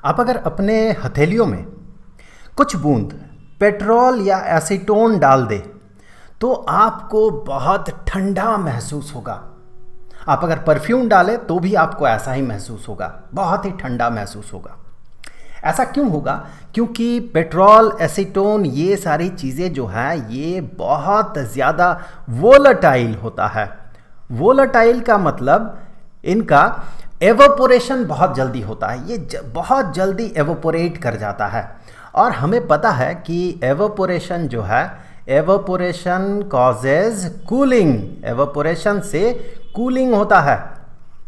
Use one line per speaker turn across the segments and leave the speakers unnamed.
आप अगर अपने हथेलियों में कुछ बूंद पेट्रोल या एसीटोन डाल दें तो आपको बहुत ठंडा महसूस होगा। आप अगर परफ्यूम डालें तो भी आपको ऐसा ही महसूस होगा, बहुत ही ठंडा महसूस होगा। ऐसा क्यों होगा? क्योंकि पेट्रोल, एसीटोन, ये सारी चीज़ें जो हैं ये बहुत ज़्यादा वोलेटाइल होता है। वोलेटाइल का मतलब इनका एवोपोरेशन बहुत जल्दी होता है, ये बहुत जल्दी एवोपोरेट कर जाता है। और हमें पता है कि एवोपोरेशन जो है, एवोपोरेशन कॉजेज कूलिंग, एवोपोरेशन से कूलिंग होता है,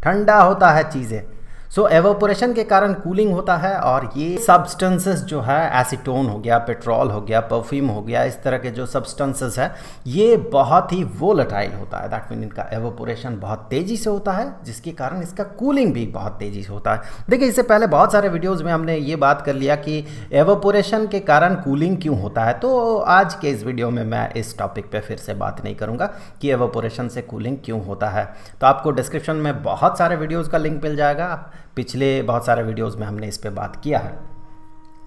ठंडा होता है चीज़ें। सो एवोपोरेशन के कारण कूलिंग होता है। और ये सब्सटेंसेस जो है, एसीटोन हो गया, पेट्रोल हो गया, परफ्यूम हो गया, इस तरह के जो सब्सटेंसेस है ये बहुत ही वोलेटाइल होता है। दैट मीन इनका एवोपोरेशन बहुत तेज़ी से होता है, जिसके कारण इसका कूलिंग भी बहुत तेज़ी से होता है। देखिए, इससे पहले बहुत सारे वीडियोज़ में हमने ये बात कर लिया कि एवोपोरेशन के कारण कूलिंग क्यों होता है। तो आज के इस वीडियो में मैं इस टॉपिक पे फिर से बात नहीं करूँगा कि एवोपोरेशन से कूलिंग क्यों होता है। तो आपको डिस्क्रिप्शन में बहुत सारे वीडियोज़ का लिंक मिल जाएगा, पिछले बहुत सारे वीडियोस में हमने इस पे बात किया है।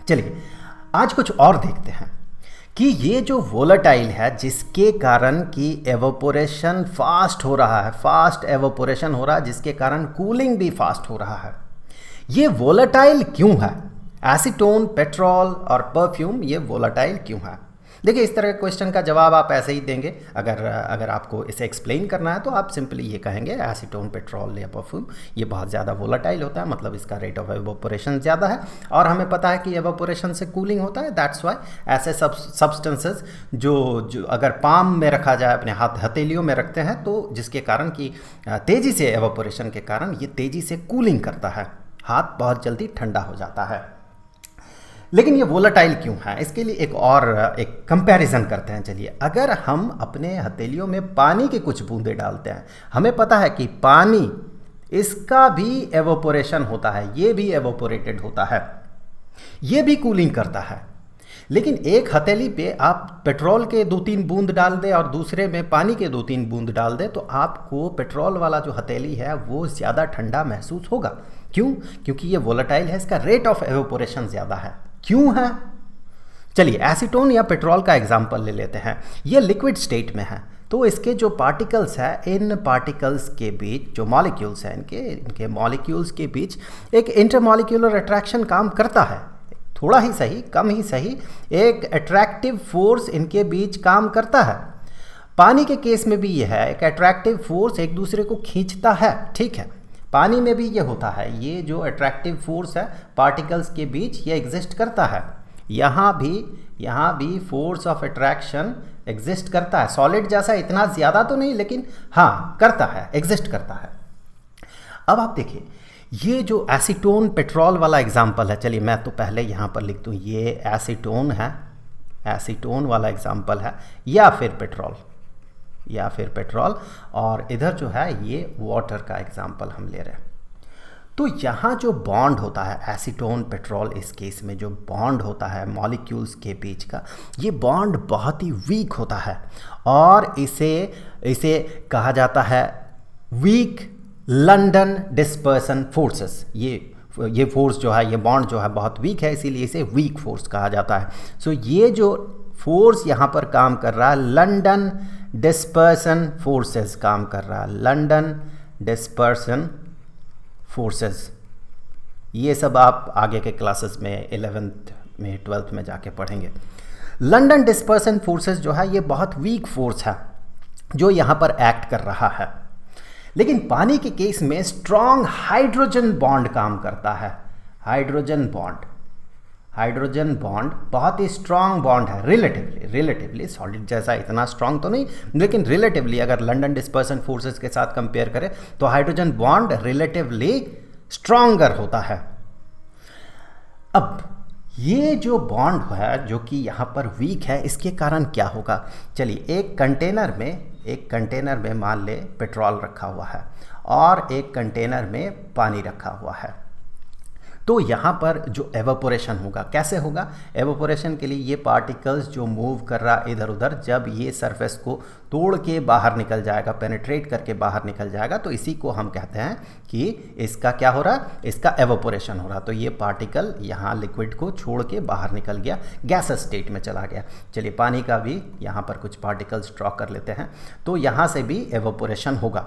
चलिए आज कुछ और देखते हैं कि ये जो वोलेटाइल है, जिसके कारण कि एवोपोरेशन फास्ट हो रहा है, फास्ट एवोपोरेशन हो रहा है, जिसके कारण कूलिंग भी फास्ट हो रहा है, ये वोलेटाइल क्यों है? एसीटोन, पेट्रोल और परफ्यूम ये वोलेटाइल क्यों है? देखिए, इस तरह के क्वेश्चन का जवाब आप ऐसे ही देंगे। अगर आपको इसे एक्सप्लेन करना है तो आप सिंपली ये कहेंगे एसीटोन, पेट्रोल या परफ्यूम ये बहुत ज़्यादा वोलेटाइल होता है, मतलब इसका रेट ऑफ एवोपोरेशन ज़्यादा है। और हमें पता है कि एवोपोरेशन से कूलिंग होता है। दैट्स वाई ऐसे सब्सटेंसेस जो अगर पाम में रखा जाए, अपने हथेलियों में रखते हैं, तो जिसके कारण कि तेज़ी से एवोपोरेशन के कारण ये तेज़ी से कूलिंग करता है, हाथ बहुत जल्दी ठंडा हो जाता है। लेकिन ये वोलेटाइल क्यों है, इसके लिए एक कंपैरिजन करते हैं। चलिए, अगर हम अपने हथेलियों में पानी के कुछ बूंदे डालते हैं, हमें पता है कि पानी, इसका भी एवोपोरेशन होता है, ये भी एवोपोरेटेड होता है, ये भी कूलिंग करता है। लेकिन एक हथेली पे आप पेट्रोल के 2-3 बूंद डाल दें और दूसरे में पानी के 2-3 बूंद डाल दें तो आपको पेट्रोल वाला जो हथेली है वो ज़्यादा ठंडा महसूस होगा। क्यों? क्योंकि ये वोलेटाइल है, इसका रेट ऑफ एवोपोरेशन ज़्यादा है। क्यों है? चलिए, एसीटोन या पेट्रोल का एग्जाम्पल ले लेते हैं। ये लिक्विड स्टेट में है, तो इसके जो पार्टिकल्स हैं, इन पार्टिकल्स के बीच जो मॉलिक्यूल्स हैं, इनके मॉलिक्यूल्स के बीच एक इंटरमॉलिक्यूलर अट्रैक्शन काम करता है। थोड़ा ही सही, कम ही सही, एक अट्रैक्टिव फोर्स इनके बीच काम करता है। पानी के केस में भी ये है, एक अट्रैक्टिव फोर्स एक दूसरे को खींचता है। ठीक है, पानी में भी ये होता है, ये जो अट्रैक्टिव फोर्स है पार्टिकल्स के बीच ये एग्जिस्ट करता है। यहाँ भी फोर्स ऑफ अट्रैक्शन एग्जिस्ट करता है, सॉलिड जैसा इतना ज़्यादा तो नहीं, लेकिन हाँ करता है, एग्जिस्ट करता है। अब आप देखिए, ये जो एसीटोन पेट्रोल वाला एग्जाम्पल है, चलिए मैं तो पहले यहाँ पर लिख दूँ, ये एसीटोन है, एसीटोन वाला एग्जाम्पल है, या फिर पेट्रोल, और इधर जो है ये वाटर का एग्जाम्पल हम ले रहे हैं। तो यहाँ जो बॉन्ड होता है एसीटोन, पेट्रोल, इस केस में जो बॉन्ड होता है मॉलिक्यूल्स के बीच का, ये बॉन्ड बहुत ही वीक होता है और इसे कहा जाता है वीक लंडन डिस्पर्सन फोर्सेस। ये फोर्स जो है, ये बॉन्ड जो है बहुत वीक है, इसीलिए इसे वीक फोर्स कहा जाता है। सो ये जो फोर्स यहाँ पर काम कर रहा है, लंडन डिस्पर्सन फोर्सेस काम कर रहा है, लंडन डिस्पर्सन फोर्सेस। ये सब आप आगे के क्लासेस में 11th में 12th में जाके पढ़ेंगे। लंडन डिस्पर्सन फोर्सेस जो है ये बहुत वीक फोर्स है जो यहाँ पर एक्ट कर रहा है। लेकिन पानी के केस में स्ट्रॉन्ग हाइड्रोजन बॉन्ड काम करता है। हाइड्रोजन बॉन्ड बहुत ही स्ट्रॉन्ग बॉन्ड है, रिलेटिवली सॉलिड जैसा इतना स्ट्रॉन्ग तो नहीं, लेकिन रिलेटिवली अगर लंडन डिस्पर्सन फोर्सेस के साथ कंपेयर करें तो हाइड्रोजन बॉन्ड रिलेटिवली स्ट्रॉन्गर होता है। अब ये जो बॉन्ड है जो कि यहाँ पर वीक है, इसके कारण क्या होगा? चलिए, एक कंटेनर में मान ले पेट्रोल रखा हुआ है और एक कंटेनर में पानी रखा हुआ है। तो यहाँ पर जो एवापोरेशन होगा कैसे होगा? एवापोरेशन के लिए ये पार्टिकल्स जो मूव कर रहा इधर उधर, जब ये सरफेस को तोड़ के बाहर निकल जाएगा, पेनिट्रेट करके बाहर निकल जाएगा, तो इसी को हम कहते हैं कि इसका क्या हो रहा? इसका एवापोरेशन हो रहा। तो ये पार्टिकल यहाँ लिक्विड को छोड़ के बाहर निकल गया, गैस स्टेट में चला गया। चलिए पानी का भी यहाँ पर कुछ पार्टिकल्स ड्रॉ कर लेते हैं। तो यहाँ से भी एवापोरेशन होगा,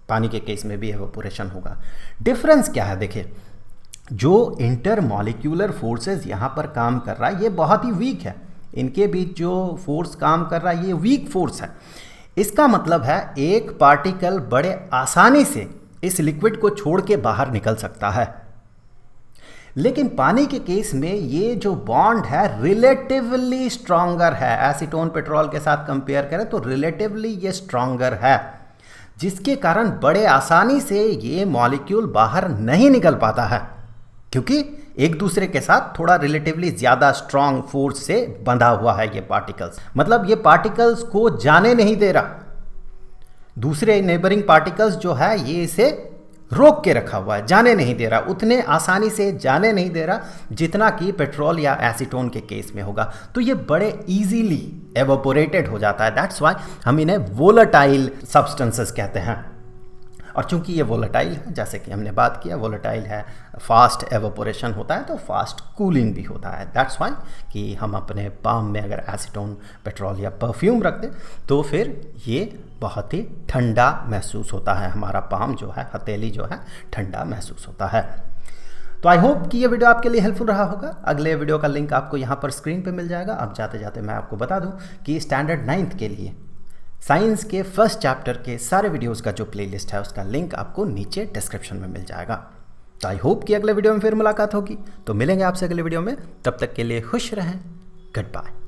पानी के केस में भी एवापोरेशन होगा। डिफरेंस क्या है? देखिए, जो इंटरमॉलिक्यूलर फोर्सेस यहाँ पर काम कर रहा है ये बहुत ही वीक है। इनके बीच जो फोर्स काम कर रहा है ये वीक फोर्स है। इसका मतलब है एक पार्टिकल बड़े आसानी से इस लिक्विड को छोड़ के बाहर निकल सकता है। लेकिन पानी के केस में ये जो बॉन्ड है रिलेटिवली स्ट्रॉन्गर है। एसीटोन पेट्रोल के साथ कंपेयर करें तो रिलेटिवली ये स्ट्रॉन्गर है, जिसके कारण बड़े आसानी से ये मॉलिक्यूल बाहर नहीं निकल पाता है, क्योंकि एक दूसरे के साथ थोड़ा रिलेटिवली ज़्यादा स्ट्रॉन्ग फोर्स से बंधा हुआ है ये पार्टिकल्स। मतलब ये पार्टिकल्स को जाने नहीं दे रहा, दूसरे नेबरिंग पार्टिकल्स जो है ये इसे रोक के रखा हुआ है, जाने नहीं दे रहा, उतने आसानी से जाने नहीं दे रहा जितना कि पेट्रोल या एसीटोन के केस में होगा। तो ये बड़े इजीली एवापोरेटेड हो जाता है। दैट्स वाई हम इन्हें वोलेटाइल सब्सटेंसेस कहते हैं। और चूंकि ये वोलेटाइल है, जैसे कि हमने बात किया, वोलेटाइल है, फास्ट एवापोरेशन होता है तो फास्ट कूलिंग भी होता है। दैट्स वाई कि हम अपने पाम में अगर एसीटोन पेट्रोल या परफ्यूम रख दें तो फिर ये बहुत ही ठंडा महसूस होता है। हमारा पाम जो है, हथेली जो है, ठंडा महसूस होता है। तो आई होप कि ये वीडियो आपके लिए हेल्पफुल रहा होगा। अगले वीडियो का लिंक आपको यहाँ पर स्क्रीन पे मिल जाएगा। अब जाते जाते मैं आपको बता दूँ कि स्टैंडर्ड 9th के लिए साइंस के फर्स्ट चैप्टर के सारे वीडियोस का जो प्लेलिस्ट है उसका लिंक आपको नीचे डिस्क्रिप्शन में मिल जाएगा। तो आई होप कि अगले वीडियो में फिर मुलाकात होगी। तो मिलेंगे आपसे अगले वीडियो में, तब तक के लिए खुश रहें। Good bye.